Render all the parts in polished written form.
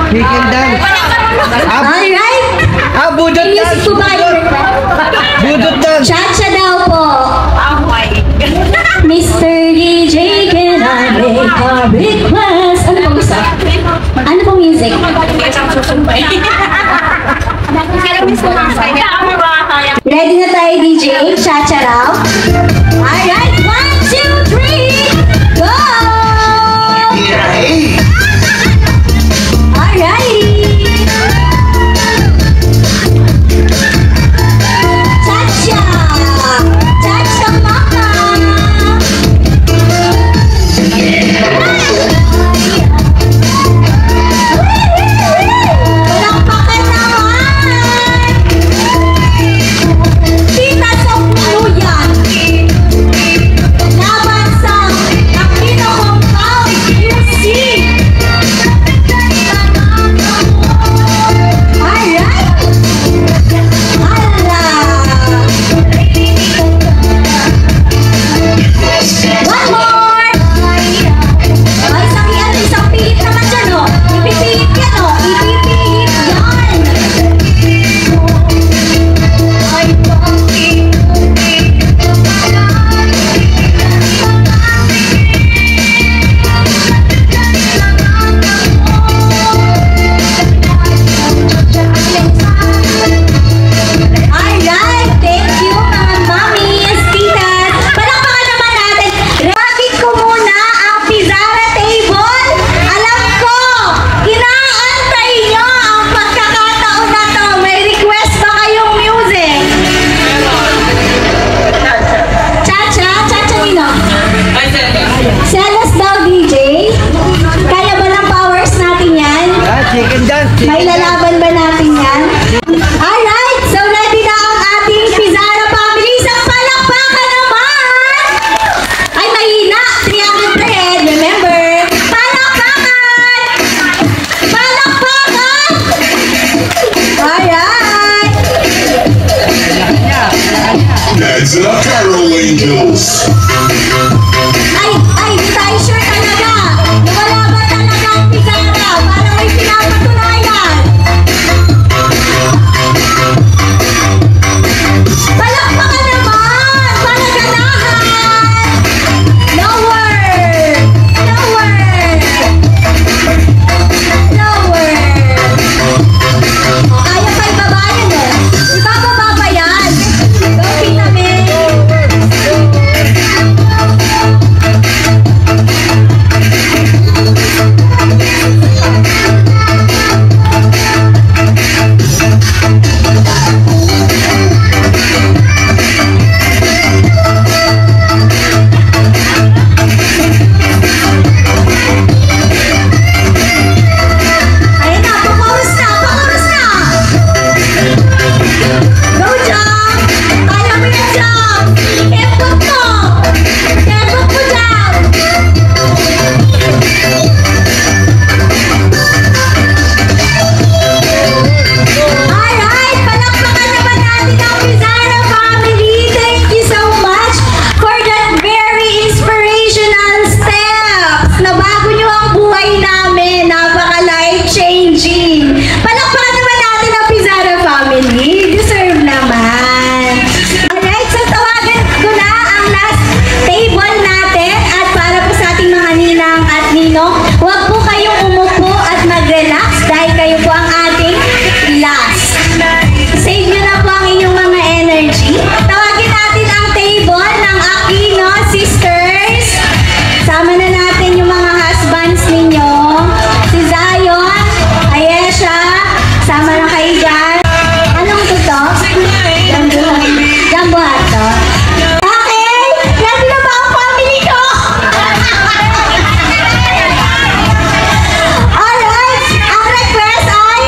Chicken dance. Alright. Budot dance. Music po ba kayo? Budot dance. Cha-cha daw po. Mr. DJ, can I make a request? Ano pong gusto? Ano pong music? Ready na tayo, DJ? Cha-cha raw? Alright, 1, 2, 3, go! Alrighty! Cha-cha! Cha-cha mama! Palakpakan naman! Tita Sofia yan! Laban sa Aquino Compound UC! Alright! Hala! One more! Ay, isang pihit naman dyan, oh. Ipipihit yan, oh. Ipipihit yan. Alright, thank you mga mommies, titas. Palakpakan naman natin. Rapid ko muna ang Pizarra table. Alam ko, inaantay nyo ang pagkakataon na to. May request ba kayong music? Cha-cha? Cha-cha nino? Selos daw, DJ. Kaya ba ng powers natin yan? Chicken dance. May lalaban ba natin yan? Alright, so ready na ang ating Pizarra family. Isang palakpakan naman! Ay, mahina. 300 per head. Remember, palakpakan! Palakpakan! Alright! That's the Carol Angels. Ay, di tayo sure talaga. Wala ba talaga ang Pizarra? Para may pinapatunayan. Palakpakan naman! Para ganahan! Lower! Lower! Lower! O, kaya pa ibaba yan eh. Ibababa pa yan. Go, Pita May! Ayan na, pakorus na, pakorus na! Go, Jam! Kaya mo yan, Jam! Kembot mo! Kembot mo, Jam! Alright, palakpakan naman natin ang Pizarra family. Thank you so much for that very inspirational steps. Nabago nyo ang buhay namin. Napaka-life-changing. Palakpakan naman natin ang Pizarra family. Deserve naman. Alright, so tawagan ko na ang last table natin. At para po sa ating mga ninang at ninong, huwag po kayong umupo at mag-relax dahil kayo po ang ating last. Save nyo na po ang inyong mga energy. Tawagin natin ang table ng Aquino Sisters. Sama na natin yung mga husbands ninyo. Si Zion, Ayesha, sama na kayo dyan. Anong to? Jambo to. Okay, ready na ba ang family ko? Alright, ang request ay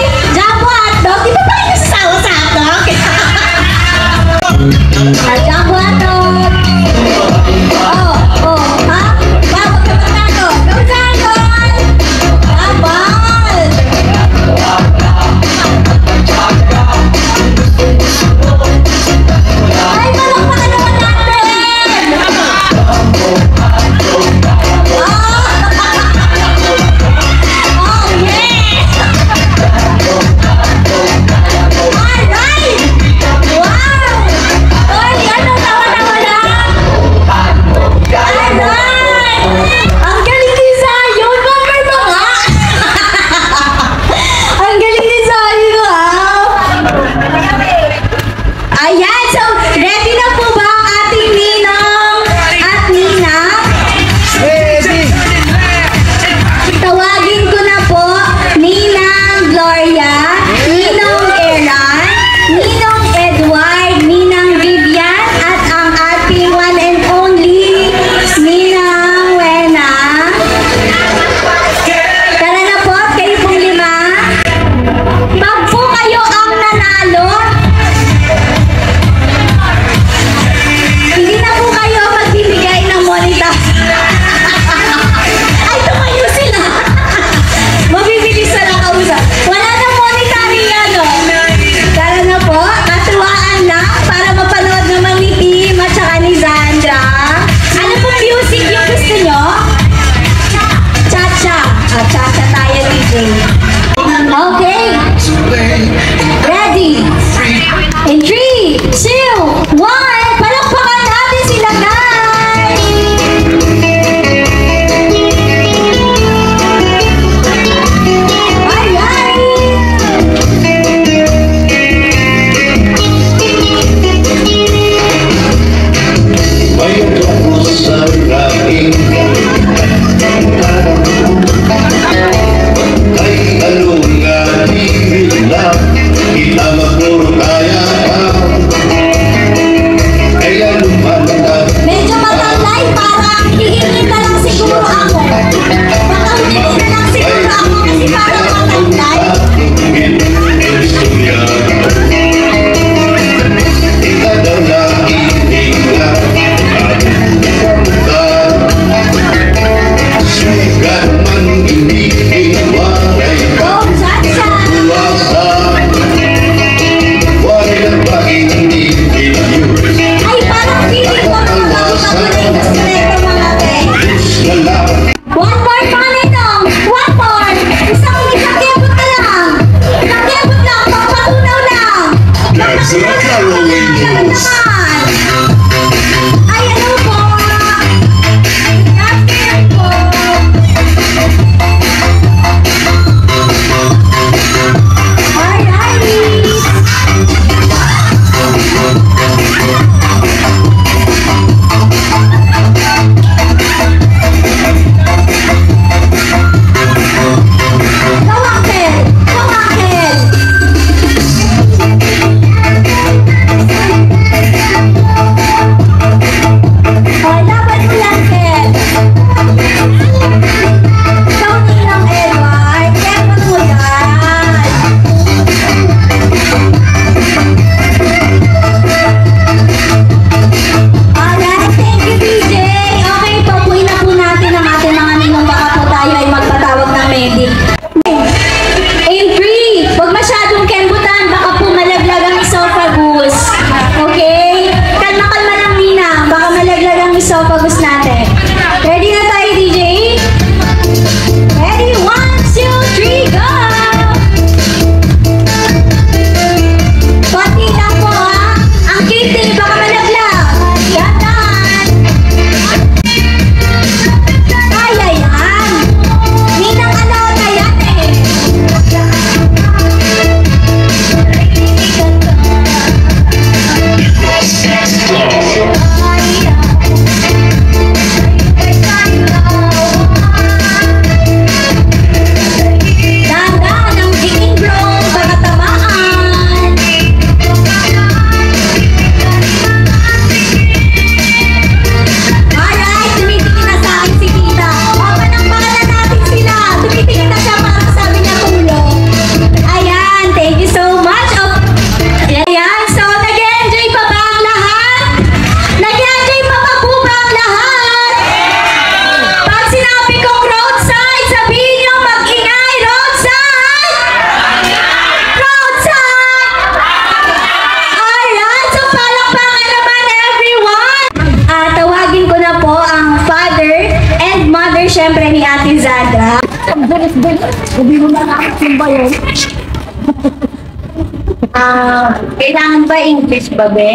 Kailangan ba English ba, be?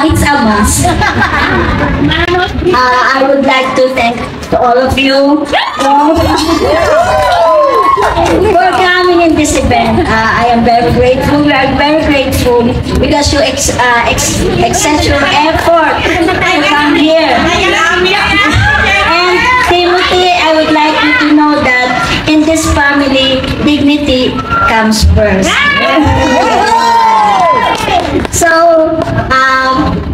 It's a must. I would like to thank to all of you for coming in this event. I am very grateful. We are very grateful because you exert your effort to come here. And Timothy, I would like you to know that in this family, dignity comes first. So,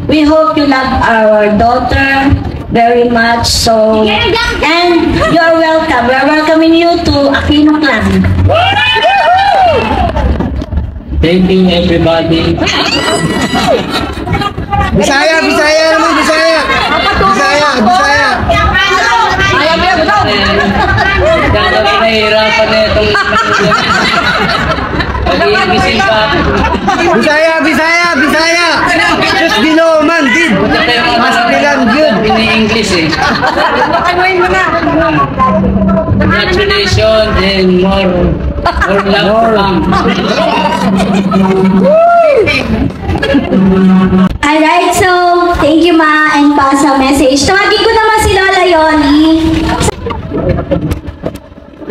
we hope you love our daughter very much. So, and you're welcome. We're welcoming you to Aquino Clan. Thank you, everybody. Bisaya, Bisaya naman, Bisaya. Bisaya, Bisaya. Kaya kami nahihirapan na itong mag-iigisin pa. Bisaya, Bisaya, Bisaya. Just below man, did. Mas bilang good. Ini-English eh. Congratulations and more love to come. Alright, so, thank you ma and pa sa message. Tawagin ko naman si Lola Yoli.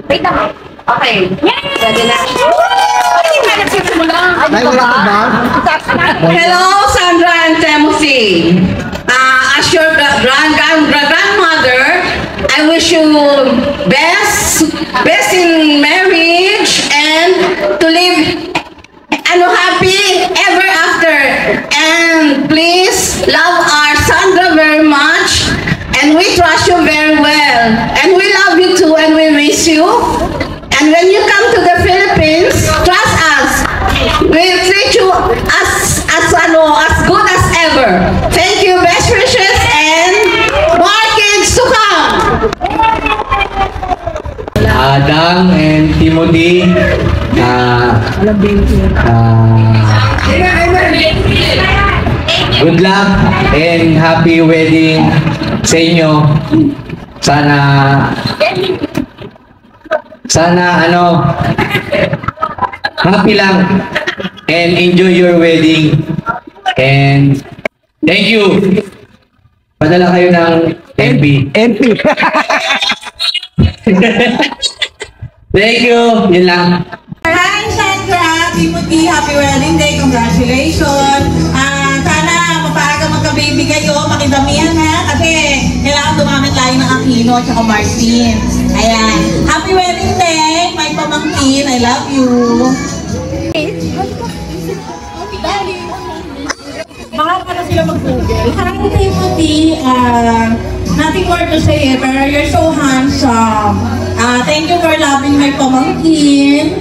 Wait lang. Okay. Pwede na. Ay, wala ka ba? Hello, Sandra and Timothy. As your grandmother, I wish you best in marriage and to live happy ever after. And please love our Sandra very much. And we trust you very well. And we love you too and we miss you. And when you come to the Philippines, trust us. We'll treat you as good as ever. Thank you, best wishes, and more kids to come. Adang and Timothy, good luck and happy wedding sa inyo. Sana happy lang and enjoy your wedding. And thank you. Padala kayo ng MP. Thank you. Yun lang. Hi, Sandra! Timothy, happy wedding day. Congratulations. Sana mapaaga magka-baby kayo. Makidamihan ha. Kasi kailangan dumamit tayo ng Aquino at saka Martin. Ayan. Happy wedding day. My pamangkin. I love you. Baka pala sila mag-google. Hi, Timothy. Nothing more to say, pero you're so handsome. Thank you for loving my pamangkin.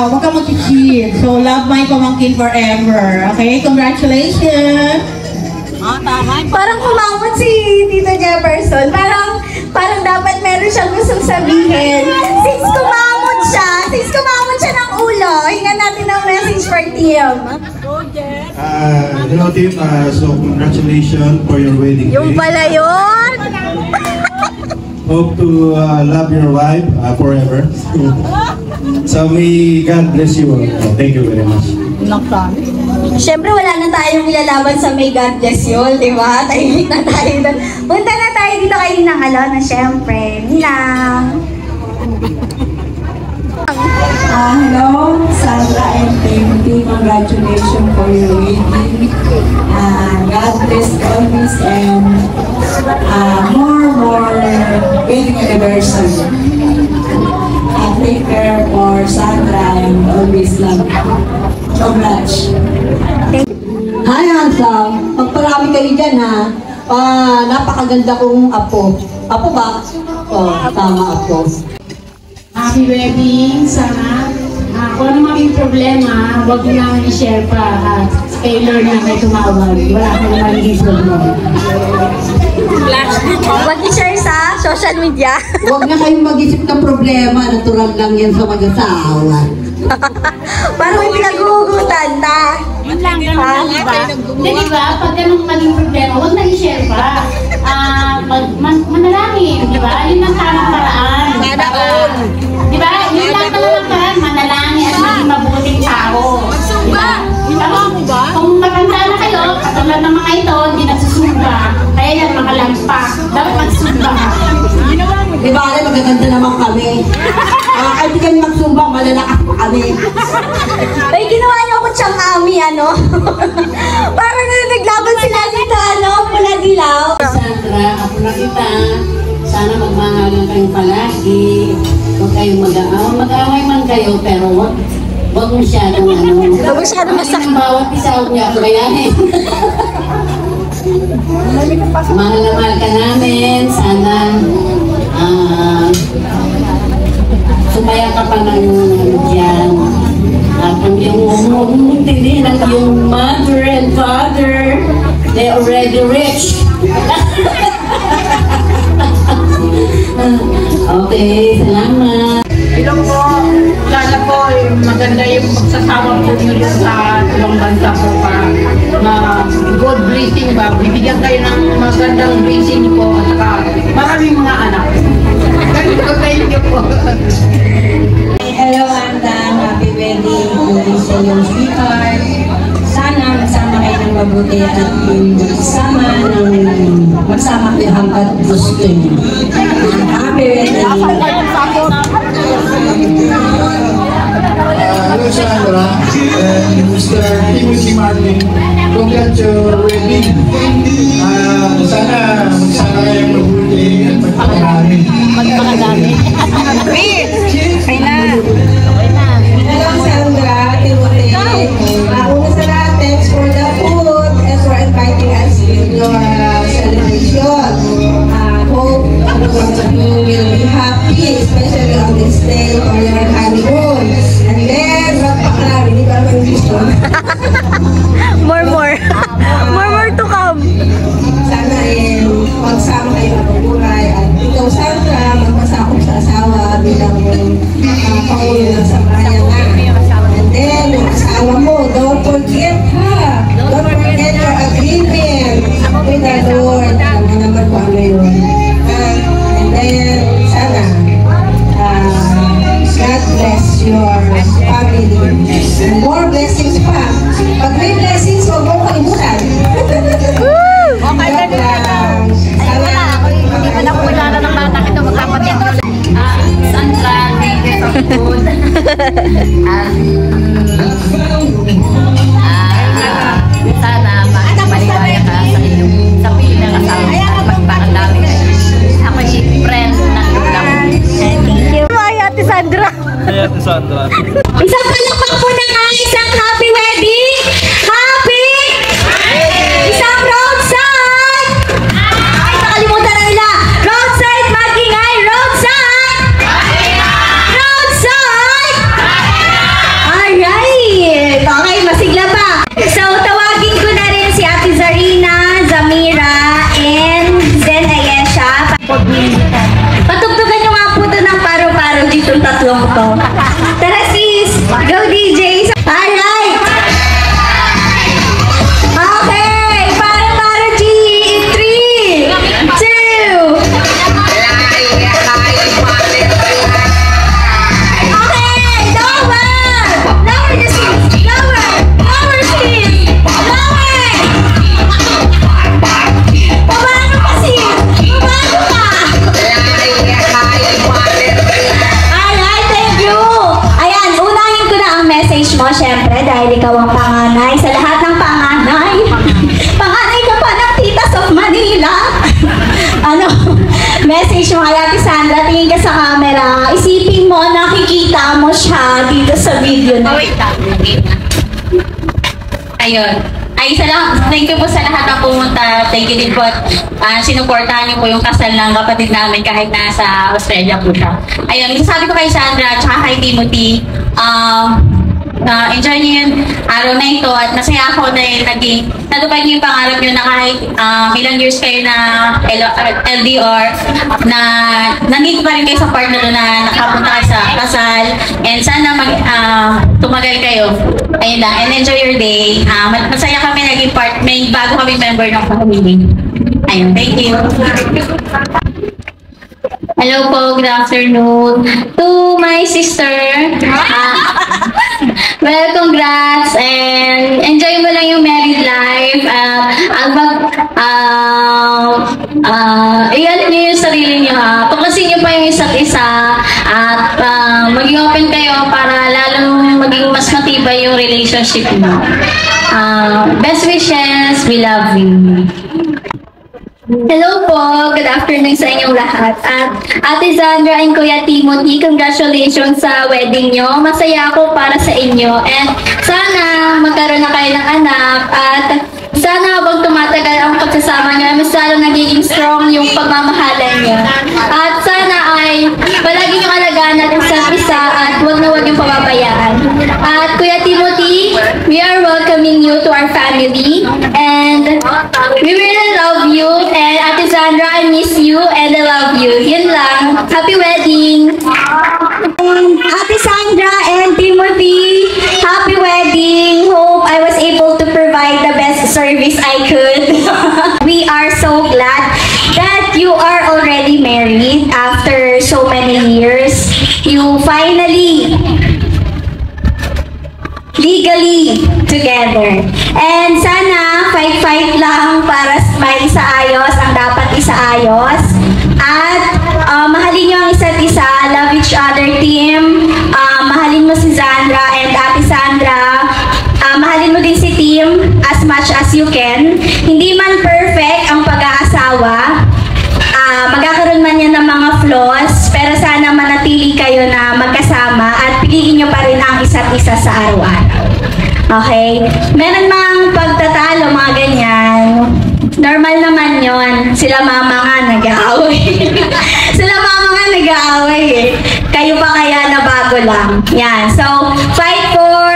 Huwag ka mag-cheat. So, love my pamangkin forever. Okay? Congratulations! Parang kumamot si Tito Jefferson. Parang dapat meron siyang gustong sabihin. Since kumamot siya ng ulo, hingan natin ng message for Tim. Hello Tim, so congratulations for your wedding day. Yung pala yun! Hope to love your wife forever. So may God bless you all. Thank you very much. Siyempre wala na tayong ilalaban sa May God Bless You, di ba? Tahimik na tayo doon. Punta na tayo dito kay Ninang Alona, siyempre. Ninang! Hello, Sandra and Timothy. Congratulations for your wedding. God bless always and more wedding anniversary. Take care for Sandra and always love you. Congrats. Hi, handsome. Magparami kayo dyan, ha? Napakaganda kong apo. Apo ba? Tama, apo. Happy wedding. Sana kung ano maging problema, huwag nyo namin i-share pa. Taylor na may tumawag. Wala ka naman magiging problema. Huwag i-share sa social media. Huwag na kayong mag-isip ng problema. Natural lang yan sa mag-asawa. Parang may pinag-uugutan ta. Yun lang, ganun lang, diba? Hindi, diba? Pag ganun maging problema, huwag na i-share pa. Manalangin, diba? Yun ang tamang paraan. Diba? Yun lang talagang paraan, manalangin at maging mabuting tao. Diba? Kung matanda na kayo, katulad ng mga ito, hindi nagsusumba. Kaya yan, makalampa. Dapat magsumba ka. Di ba, magaganda naman kami. Kahit di kami magsumba, malalakas pa kami. Ay, ginawa niyo ako siyang ami, ano? Parang naglaban sila dito, ano? Pula dilaw. Sandra, ako na kita. Sana magmahalan kayong palagi. Huwag kayong mag-aaway. Mag-aaway man kayo, pero huwag masyadong ano. Huwag masyadong masakit. Bawat isa huwag niya ako gayahin. Mahal na mahal ka namin. Sana sumaya ka pa ng dyan. At kung yung tinilang yung mother and father, they already rich. Okay, salamat. Hello po. Sana po maganda yung magsasama po nyo dun sa ibang bansa po para good blessing ba. Bibigyan kayo ng magandang blessing po at saka maraming mga anak. Ganito kayo po. Hello, Andang. Happy wedding. Tuloy sa iyong sweetheart. Sana magsama kayo ng mabuti at magsama kayo hanggat gusto niyo. Happy wedding. Hello, Sandra and Mr. Timothy Martin. Congrats your wedding. Sana magsama kayong mabuti at magpakarami. Hello, Sandra, Timothy. Una sa lahat, thanks for the food and for inviting us in your celebration. Hope you will be happy, especially on this day for your honeymoon. And then, magpakarami, hindi ba naman gusto? More to come. Sana magsama kayo ng buhay. At ikaw, Sandra, magpasakop sa asawa bilang pangulo ng sambahayan na. And then, yung asawa mo, don't forget ha. Don't forget your agreement with the Lord. Ano naman po ano yun. And then, sana, God bless your family. And more blessings pa. Pag may blessings, huwag mo kalimutan. Hindi pa na ako kilala ng bata ito. Magkapatid ko. Sandra, thank you so good. Sana maligaya ka sa iyong sa pinakasawa at magpakadami kayo. Ako yung friend ng ulam. Thank you. Ay, Ate Sandra. Isang palakpak po na nga, isang happy wedding. Happy! Isang roadside! Ay, nakalimutan na nila. Roadside, mag-ingay. Roadside! Roadside! Alright! Okay, masigla pa. So, tawagin ko na rin si Ate Zarina, Zamira, and Zen Ayesha. Patugtugan nyo nga po ito ng paro-paro dito tatlong to. Tara sis! Go DJ! Alright! Okay! Paro-paro G! In 3, 2, okay! Lower! Lower the seats! Lower! Lower seats! Lower! Pabano pa seats! Pabano pa! Alright, thank you! Ayan, unahin ko na ang message mo, syempre, dahil ikaw ang panganay sa lahat ng panganay. Panganay ka pa ng Titas of Manila. Ano, message mo kay Ate Sandra, tingin ka sa camera, isipin mo, nakikita mo siya dito sa video na. Wait lang. Ayun. Ay, isa lang, thank you po sa lahat ng pumunta. Thank you din po at sinuportahan niyo po yung kasal ng kapatid namin kahit nasa Australia po siya. Ayun, sabi ko kay Sandra at saka kay Timothy, enjoy niyo yung araw na ito at masaya ako dahil natupad niyo yung pangarap niyo na kahit ilang years kayo na LDR, na nandito pa rin kayo sa part na doon na nakapunta kayo sa kasal, and sana tumagal kayo. Ayun lang, and enjoy your day. Masaya kami naging part, may bago kami member ng family. Ayun, thank you. Hello po, good afternoon. To my sister, well, congrats and enjoy mo lang yung married life. Iyan niyo yung sarili niyo ha. Tuklasin niyo pa yung isa't isa at maging open kayo para lalong maging mas matibay yung relationship niyo. Best wishes, we love you. Hello po, good afternoon sa inyong lahat. At Ate Sandra and Kuya Timothy, congratulations sa wedding nyo. Masaya ako para sa inyo. And sana magkaroon na kayo ng anak. At sana habang tumatagal ang pagsasama nyo, mas lalo nagiging strong yung pagmamahalan nyo. At sana ay palagi nyo alagaan at isa't isa at huwag na huwag yung pababayaan. At Kuya Timothy, we are welcoming you to our family. And we really love you. And Ate Sandra, I miss you and I love you. Yun lang. Happy wedding! Ate Sandra and Timothy, happy wedding! Hope I was able to provide the best service I could. We are so glad that you are already married after so many years. You finally legally together. And sana fight lang para maisaayos ang dapat isaayos. At mahalin nyo ang isa't isa. Love each other, team. Mahalin mo si Sandra and Ate Sandra. Mahalin mo din si Tim as much as you can. Hindi man perfect ang pag-aasawa. Magkakaroon man yan ng mga flaws, pero sana manatili kayo na magkasama at piliin nyo pa rin ang isa't isa sa araw-araw. Okay? Meron mang pagtatalo, mga ganyan. Normal naman yon. Sila mama nga nag-aaway. Sila mama nga nag-aaway eh. Kayo pa kaya na bago lang. Yan. So, fight for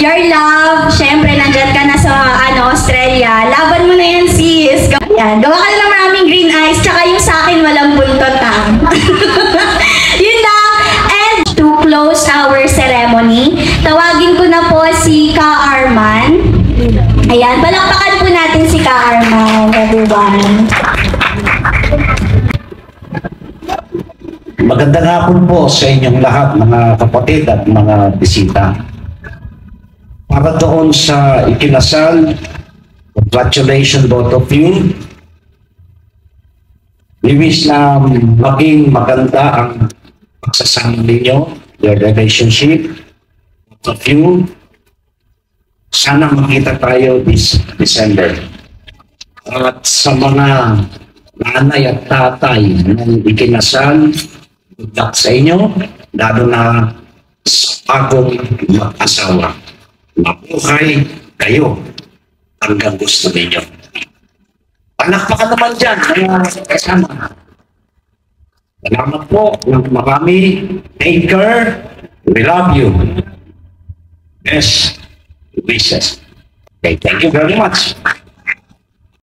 your love. Siyempre, nandyan ka na sa Australia. Laban mo na yan, sis. Yan. Gawa ka na ng maraming green eyes. Tsaka yung sa akin, walang buntot ha. Yun lang. And to close our ceremony, tawagin ko na po si Ka Arman. Ayan. Palakpakan po natin si Ka Arman, everyone. Magandang hapon po sa inyong lahat, mga kapatid at mga bisita. Para doon sa ikinasal, congratulations both of you. We wish na maging maganda ang pagsasama ninyo, your relationship, both of you. Sana makita tayo this December. At sa mga nanay at tatay ng ikinasal, good luck sa inyo, lalo na sa bagong mag-asawa. Mabuhay kayo hanggang gusto ninyo. Palakpakan naman dyan, kaya kasama. Salamat po ng marami. Take care. We love you. Best wishes. Okay, thank you very much.